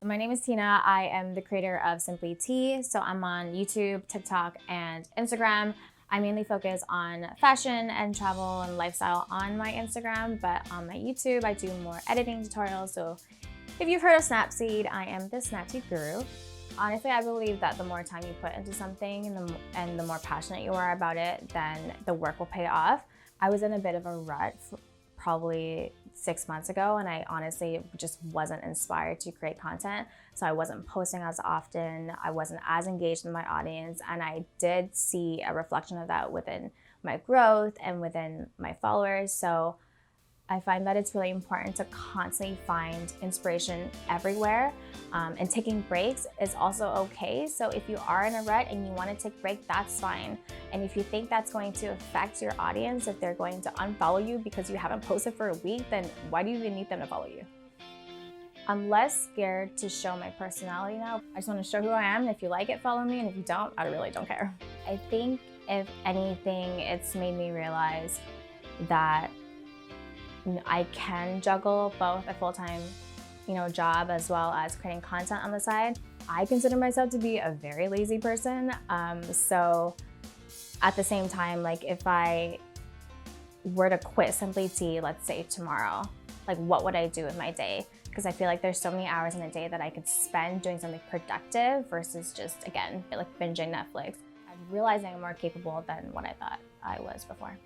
My name is Tina. I am the creator of Simplyteee. So I'm on YouTube, TikTok, and Instagram. I mainly focus on fashion and travel and lifestyle on my Instagram, but on my YouTube, I do more editing tutorials. So if you've heard of Snapseed, I am the Snapseed guru. Honestly, I believe that the more time you put into something and the more passionate you are about it, then the work will pay off. I was in a bit of a rut probably 6 months ago, and I honestly just wasn't inspired to create content. So I wasn't posting as often, I wasn't as engaged in my audience, and I did see a reflection of that within my growth and within my followers. So I find that it's really important to constantly find inspiration everywhere, and taking breaks is also okay. So if you are in a rut and you want to take a break, that's fine. And if you think that's going to affect your audience, if they're going to unfollow you because you haven't posted for a week, then why do you even need them to follow you? I'm less scared to show my personality now. I just want to show who I am, and if you like it, follow me, and if you don't, I really don't care. I think if anything, it's made me realize that I can juggle both a full-time, job as well as creating content on the side. I consider myself to be a very lazy person. So at the same time, like if I were to quit Simplyteee, let's say tomorrow, like what would I do with my day? Because I feel like there's so many hours in a day that I could spend doing something productive versus just, again, like binging Netflix. I'm realizing I'm more capable than what I thought I was before.